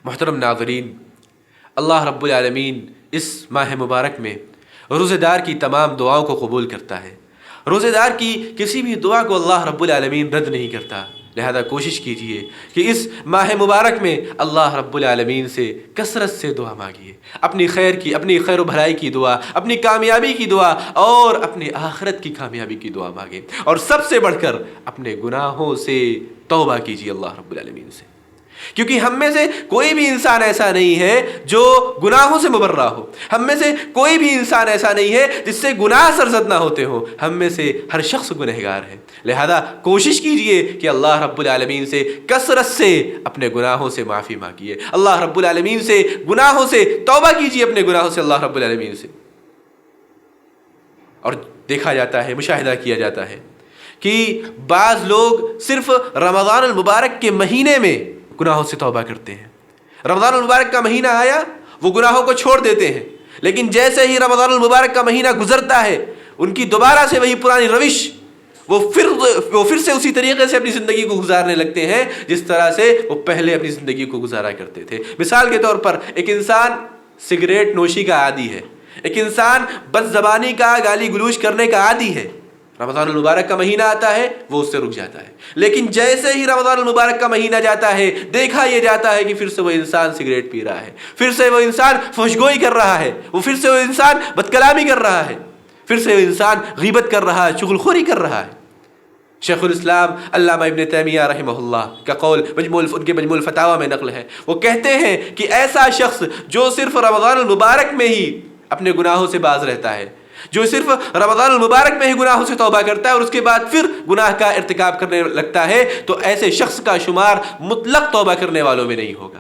محترم ناظرین، اللہ رب العالمین اس ماہ مبارک میں روزہ دار کی تمام دعاؤں کو قبول کرتا ہے۔ روزہ دار کی کسی بھی دعا کو اللہ رب العالمین رد نہیں کرتا، لہذا کوشش کیجئے کہ اس ماہ مبارک میں اللہ رب العالمین سے کثرت سے دعا مانگیے، اپنی خیر و بھلائی کی دعا، اپنی کامیابی کی دعا اور اپنے آخرت کی کامیابی کی دعا مانگیں، اور سب سے بڑھ کر اپنے گناہوں سے توبہ کیجیے اللہ رب العالمین سے، کیونکہ ہم میں سے کوئی بھی انسان ایسا نہیں ہے جو گناہوں سے مبرہ ہو، ہم میں سے کوئی بھی انسان ایسا نہیں ہے جس سے گناہ سرزد نہ ہوتے ہوں، ہم میں سے ہر شخص گنہگار ہے، لہذا کوشش کیجئے کہ اللہ رب العالمین سے کثرت سے اپنے گناہوں سے معافی مانگیے، اللہ رب العالمین سے گناہوں سے توبہ کیجئے، اپنے گناہوں سے اللہ رب العالمین سے۔ اور دیکھا جاتا ہے، مشاہدہ کیا جاتا ہے کہ بعض لوگ صرف رمضان المبارک کے مہینے میں گناہوں سے توبہ کرتے ہیں، رمضان المبارک کا مہینہ آیا وہ گناہوں کو چھوڑ دیتے ہیں، لیکن جیسے ہی رمضان المبارک کا مہینہ گزرتا ہے ان کی دوبارہ سے وہی پرانی روش، وہ پھر سے اسی طریقے سے اپنی زندگی کو گزارنے لگتے ہیں جس طرح سے وہ پہلے اپنی زندگی کو گزارا کرتے تھے۔ مثال کے طور پر ایک انسان سگریٹ نوشی کا عادی ہے، ایک انسان بد زبانی کا، گالی گلوچ کرنے کا عادی ہے، رمضان المبارک کا مہینہ آتا ہے وہ اس سے رک جاتا ہے، لیکن جیسے ہی رمضان المبارک کا مہینہ جاتا ہے دیکھا یہ جاتا ہے کہ پھر سے وہ انسان سگریٹ پی رہا ہے، پھر سے وہ انسان فحش گوئی کر رہا ہے، پھر سے وہ انسان بد کلامی کر رہا ہے، پھر سے وہ انسان غیبت کر رہا ہے، چغل خوری کر رہا ہے۔ شیخ الاسلام علامہ ابن تیمیہ رحمہ اللہ کا قول ان کے مجموع الفتاوی میں نقل ہے، وہ کہتے ہیں کہ ایسا شخص جو صرف رمضان المبارک میں ہی اپنے گناہوں سے باز رہتا ہے، جو صرف رمضان المبارک میں ہی گناہوں سے توبہ کرتا ہے اور اس کے بعد پھر گناہ کا ارتکاب کرنے لگتا ہے، تو ایسے شخص کا شمار مطلق توبہ کرنے والوں میں نہیں ہوگا۔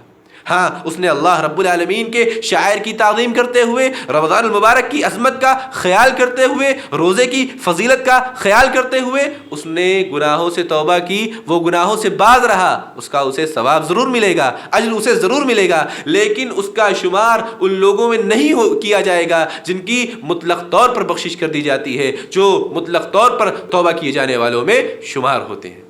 ہاں، اس نے اللہ رب العالمین کے شعائر کی تعظیم کرتے ہوئے، رمضان المبارک کی عظمت کا خیال کرتے ہوئے، روزے کی فضیلت کا خیال کرتے ہوئے اس نے گناہوں سے توبہ کی، وہ گناہوں سے باز رہا، اس کا اسے ثواب ضرور ملے گا، اجر اسے ضرور ملے گا، لیکن اس کا شمار ان لوگوں میں نہیں کیا جائے گا جن کی مطلق طور پر بخشش کر دی جاتی ہے، جو مطلق طور پر توبہ کیے جانے والوں میں شمار ہوتے ہیں۔